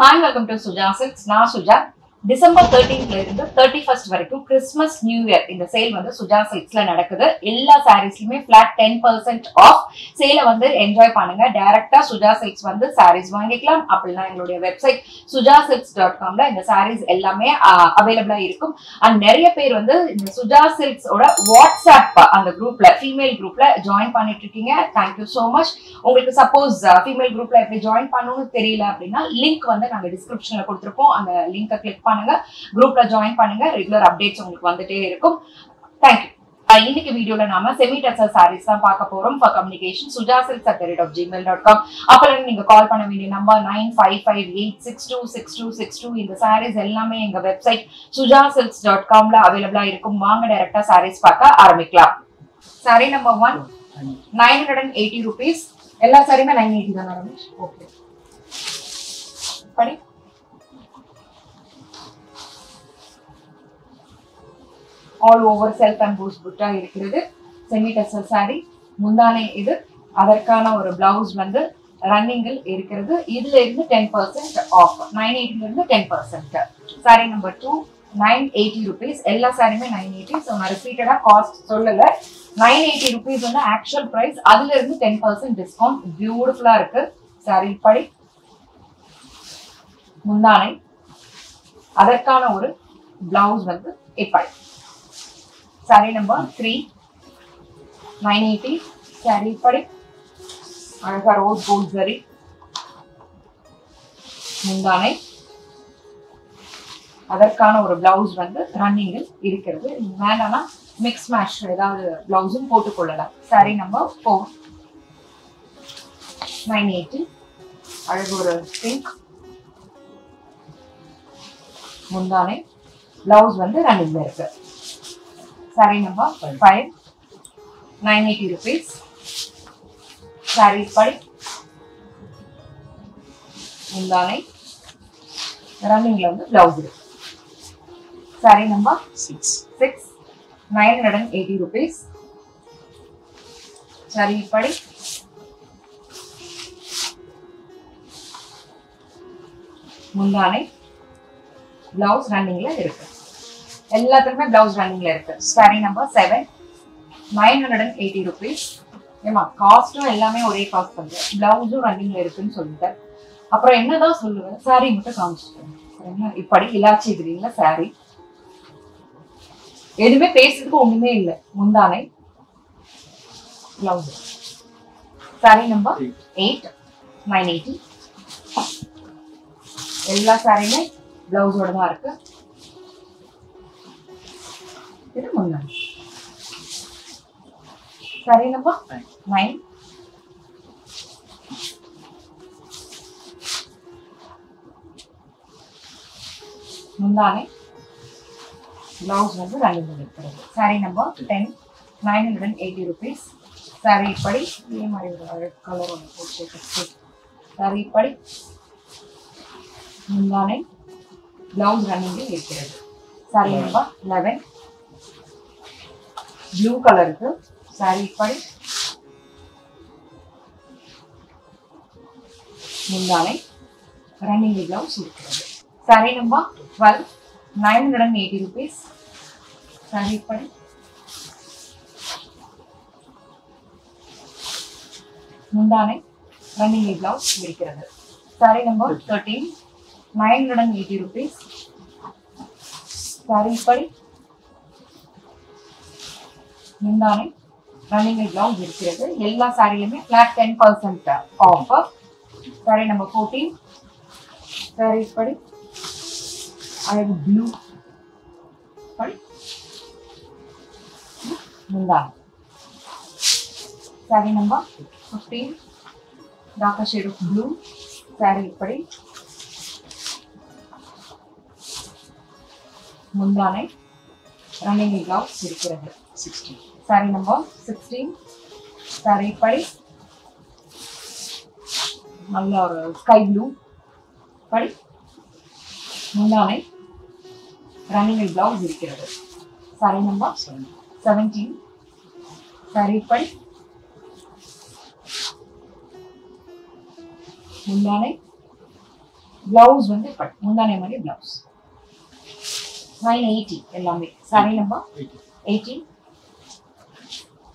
Hi, welcome to Suja Silks. நான் Suja. December 13th இருந்து 31st வரைக்கும் கிறிஸ்மஸ் நியூ இயர் இந்த சேல் வந்து சுஜா சில்க்ஸ்ல நடக்குது. எல்லா சாரீஸ்லயுமே ஃபிளாட் 10% ஆஃப் சேலை வந்து என்ஜாய் பண்ணுங்க. டைரக்டா சுஜா சில்க்ஸ் வந்து சாரீஸ் வாங்கிக்கலாம். அப்படின்னா எங்களுடைய வெப்சைட் sujasilks.comல இந்த சாரீஸ் எல்லாமே அவைலபிளா இருக்கும். அண்ட் நிறைய பேர் வந்து இந்த சுஜா சில்க்ஸோட வாட்ஸ்அப் அந்த குரூப்ல ஃபீமேல் குரூப்ல ஜாயின் பண்ணிட்டு இருக்கீங்க. Thank you so much. உங்களுக்கு சப்போஸ் ஃபீமேல் குரூப்ல எப்படி ஜாயின் பண்ணணும்னு தெரியல அப்படின்னா லிங்க் வந்து நாங்க டிஸ்கிரிப்ஷன்ல கொடுத்துருப்போம். அந்த லிங்கை கிளிக் பண்ணுங்க, குரூப்ல ஜாயின் பண்ணுங்க. ரெகுலர் அப்டேட்ஸ் உங்களுக்கு வந்துட்டே இருக்கும். தேங்க்யூ. இன்னைக்கு வீடியோல நாம செமி டசர் சாரீஸ் தான் பார்க்க போறோம். For communication sujasilks@gmail.com. அப்புறம் நீங்க கால் பண்ண வேண்டிய நம்பர் 9558626262. இந்த சாரீஸ் எல்லாமே எங்க வெப்சைட் sujasilks.comல அவைலபிளா இருக்கும். வாங்க டைரக்டா சாரீஸ் பார்க்க ஆரம்பிக்கலாம். Sorry number 1 980 rupees. எல்லா சாரியுமே 980 தான் ரமேஷ். ஓகே படி. ஆல் ஓவர் செல்ஃப் எம்போஸ் புட்டா இருக்கிறது. Semi tussar sorry. முந்தானை இது. அதற்கான ஒரு பிளவுஸ் வந்து ரன்னிங்கில் இருக்கிறது. இதுல இருந்து 10% ஆஃப். 980 இருந்து 10%. Sorry number 2 980 rupees. எல்லா சாரியுமே 980. ஸோ நான் ரிப்பீட்டடா காஸ்ட் சொல்லல. 980 rupees வந்து ஆக்சுவல் பிரைஸ். அதுல இருந்து 10% டிஸ்கவுண்ட். பியூட்டிஃபுல்லா இருக்கு. சாரி படி. முந்தானை. அதற்கான ஒரு பிளவுஸ் வந்து இப்படி. Sorry number 3 980. சாரி படி. அழகா ரோஸ் கோல்ட் ஜரி. முந்தானை. அதற்கான ஒரு பிளவுஸ் வந்து ரன்னிங்கில் இருக்கிறது. வேணாம்னா மிக்ஸ் மேட்ச் ஏதாவது பிளவுஸும் போட்டுக்கொள்ளலாம். Sorry number 4 980. அழகு ஒரு பிங்க். முந்தானை. பிளவுஸ் வந்து ரன்னிங்ல இருக்கு. Sorry number 5 980 rupees. சாரி படி. முந்தானை. ரன்னிங்ல வந்து பிளவுஸ் இருக்கு. Sorry number 6 980 rupees. சாரி படி. முந்தானை. பிளவுஸ் ரன்னிங்ல இருக்கு. எல்லாத்துக்குமே பிளவுஸ் ரன்னிங்ல இருக்கு. Sorry number 7 980 rupees. ஏமா காஸ்டும் எல்லாமே ஒரே காஸ்ட் வந்து பிளவுஸும் ரன்னிங்ல இருக்குன்னு சொல்லிட்டேன். அப்புறம் என்னதான் சொல்லுவேன், சாரி மட்டும் காமிச்சிட்டேன். இப்படி இலாச்சி கிரீன்ல சாரி. எதுவுமே பேசுறதுக்கு ஒண்ணுமே இல்லை. முந்தானை. பிளவுஸ். Sorry number 8 980. எல்லா சாரியுமே பிளவுஸோட தான் இருக்கு. இது முன்னாடி. சாரி நம்பர் 9 முந்தானை. பிளவுஸ் வந்து ரன்னிங் இருக்கிறது. Sari number 10 980 rupees. சாரி இப்படி இதே மாதிரி ஒரு கலர் ஒன்று போட்டு. சாரி இப்படி. முந்தானை. பிளவுஸ் ரன்னிங்கில் இருக்கிறது. சாரி நம்பர் 11 ப்ளூ கலருக்கு. சாரி இப்படி. முந்தானை. ரன்னிங் பிளவுஸ் இருக்கிறது. Sari number 12 980 rupees. சாரி இப்படி. முந்தானை. ரன்னிங் பிளவுஸ் இருக்கிறது. Sari number 13 980 rupees. சாரி இப்படி. முந்தானை. ரன்னிங் பிளவுஸ் இருக்கிறது. எல்லா சாரிலுமே flat 10% offer. Sari number 14 sari இப்படி. அழகு ப்ளூ படி. முந்தானை. Sari number 15 darker shade of blue. Sari இப்படி. முந்தானை. ரன்னிங் பிளவுஸ் இருக்கிறது. 16 சாரி நம்பர் 16 சாரி இப்படி. நல்ல ஒரு ஸ்கை ப்ளூ படி. முந்தானை. ரன்னிங் பிளவுஸ் இருக்கிறது. சாரி நம்பர் 17 சாரி இப்படி. முந்தானை. பிளவுஸ் வந்து இப்படி முந்தானை மாதிரி பிளவுஸ் 980 எல்லாமே. Sorry number 80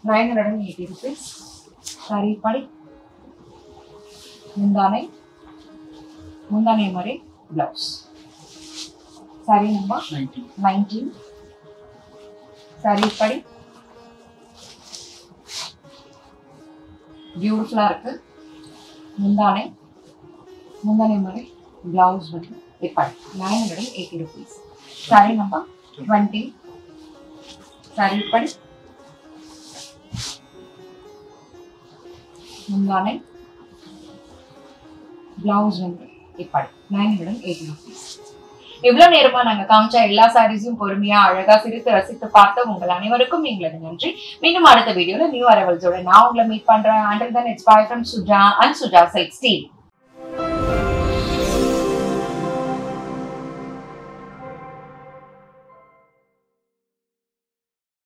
980 rupees. சாரி படி முந்தானை மாதிரி பிளவுஸ். சாரி நம்பர் 19 சாரி படி பியூட்டிஃபுல்லா இருக்கு. முந்தானை மாதிரி பிளவுஸ் வந்து இப்படி 980 rupees. சாரி நம்பர் 20 சாரி படி முந்தானை பிளவுஸ் வந்து இப்படி 980 rupees. இவ்வளவு நேரமா நாங்க காமிச்ச எல்லா சாரீஸையும் பொறுமையா அழகா சிரித்து ரசித்து பார்த்த உங்கள் அனைவருக்கும் எங்களது நன்றி. மீண்டும் அடுத்த வீடியோல நியூ அரைவல்ஸோட நான் உங்களை மீட் பண்றேன். Until then, it's bye from Suja and Suja Silks team.